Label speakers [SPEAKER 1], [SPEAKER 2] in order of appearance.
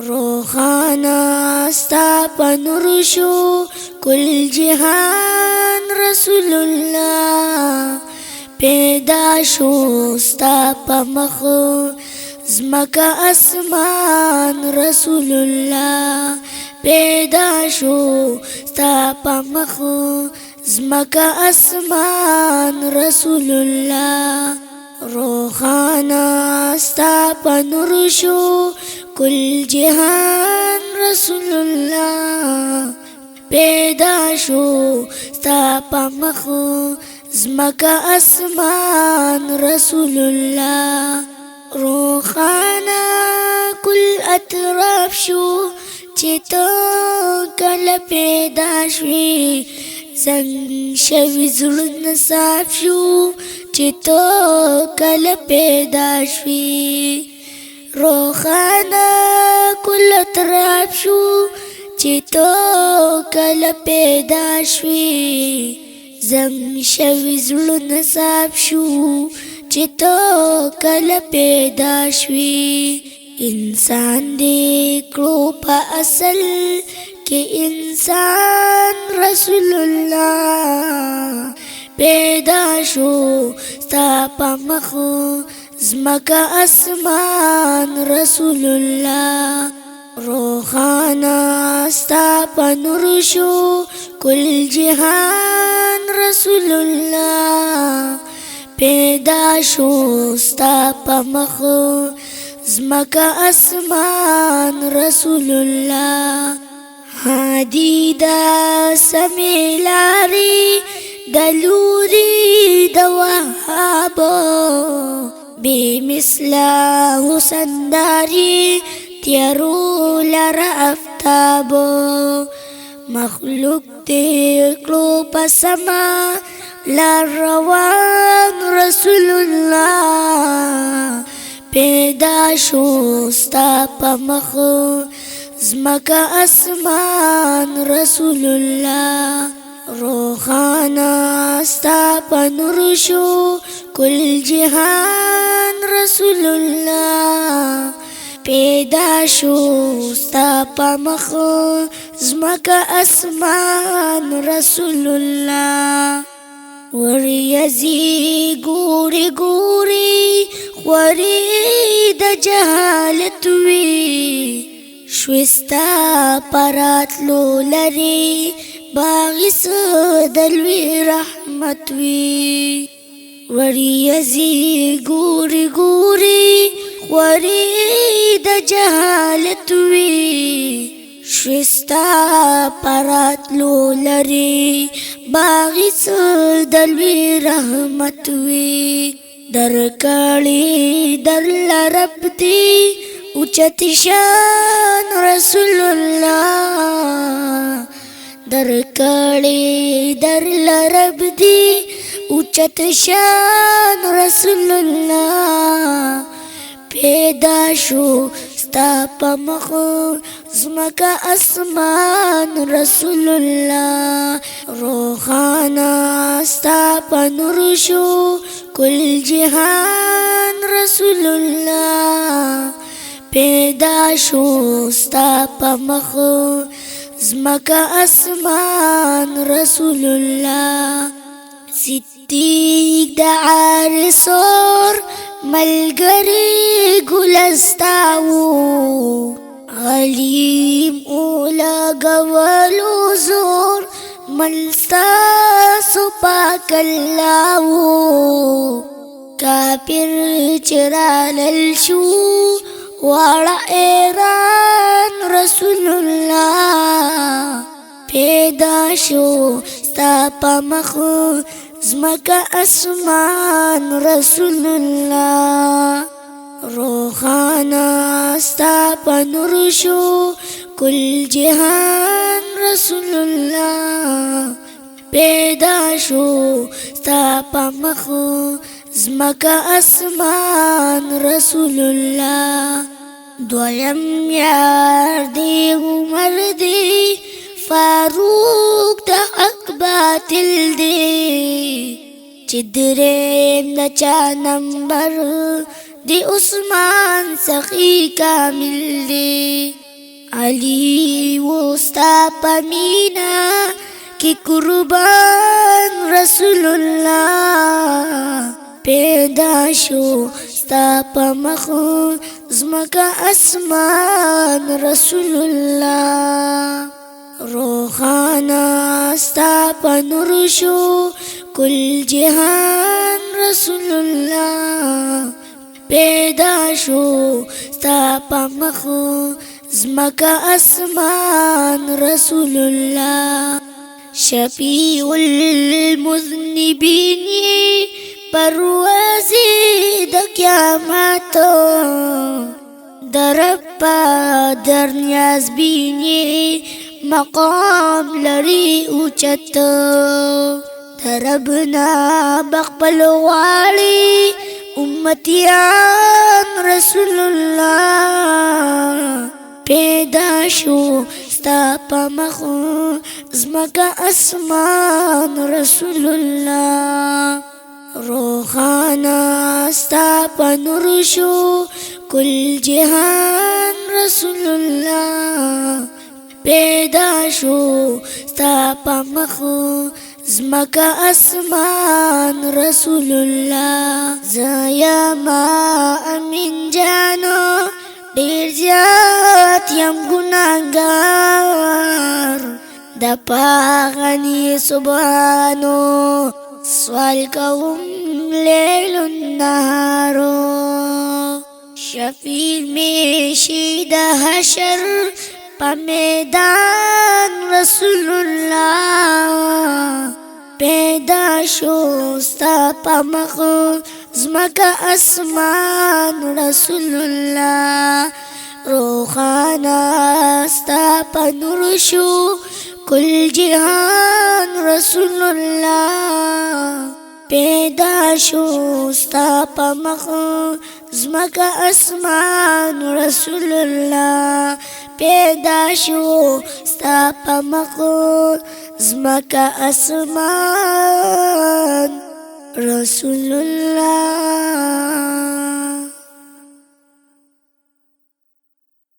[SPEAKER 1] روخانا ستا په نور شو کل جهان رسول الله پیدا شو ستا په مخ زمکا اسمان رسول الله پیدا شو ستا په مخ زمکا اسمان رسول الله روخانا ستا په نور شو کل جهان رسول الله پیدا شو ستا په مخ زمکا اسمان رسول الله روخانا کل اطراف شو چې ته کله پیدا شوې زنګ شوي زړونه صاف شو چې ته کله پیدا شوې روخانا کل اطراف شو چې ته کله پیدا شوې زنګ شوي زړونه صاف شو چې ته کله پیدا شوې انسان دې کړو په اصل کې انسان رسول الله پیدا شو ستا په مخ زمکا اسمان رسول الله روخانا ستا په نور شو کل جهان رسول الله پیدا شو ستا په مخ زمکا اسمان رسول الله هادي دا سمې لارې د لوري د وهابو بې مثله حسنداري تیارو لره افتابو مخلوق دې کړو په سما لار روان رسول الله پیدا شو ستا په مخ زمکا اسمان رسول الله روخانا ستا په نور شو کل جهان رسول الله پیدا شو ستا په مخ زمکا اسمان رسول الله وریزی ګوري ګوري خوري د جهالت وی شوستا پراتلو لري باغس دلوي رحمت وی وریزی ګوري ګوري خوري د جهالت وی شوستا پراتلو لري باغس دلوي رحمت وی درکړی درل رب دی اوچت شان رسول الله درکړی درل رب دی اوچت شان رسول الله پیدا شو ستا په مخ زمکا اسمان رسول الله روخانا ستا په نور شو کل جهان رسول الله پیدا شو ستا په مخ زمکا اسمان رسول الله صدیق د عارسور ملګری ګلستاو غلیم اولا غولو زور ملستاسو پاک اللہو کافر چرالل شو واړه ایران رسول الله پیدا شو ستا په مخ زمکا اسمان رسول الله روخانا ستا په نور شو کل جهان رسول الله پیدا شو ستا په مخ زمکا اسمان رسول الله دویم یار دی عمر دی فاروق د حق باطل دی چې دریم د چا نمبر دی عثمان سخی کامل دی علی وستا پمینا کی قربان رسول الله پیدا شو ستا پمخ زمکا اسمان رسول الله روخانا ستا پنور شو کل جهان رسول الله پیدا شو ستا پمخ زمکا اسمان رسول الله شفیع المذنبین پروازی د قیامت درپا در نیاز بینی مقام لري اوچت دربنا بقبل غالي امتيان رسول الله پیدا شو ستا پمخ زمکا اسمان رسول الله روخانا ستا پنور شو کل جهان رسول الله پیدا شو ستا پمخ زمکا اسمان رسول الله زایا ما امین جانو ډیر زیات یم ګناهګار د پاغنی سبحانو سوال کوم لیل النهارو شفیع می شید حشر پا میدان رسول الله پیدا شو ستا پمخ زمکا اسمان رسول الله روخانا ستا پنور شو کل جهان رسول الله پیدا شو ستا پمخ زمکا اسمان رسول الله پیدا شو ستا پمخ زمکا اسمان رسول الله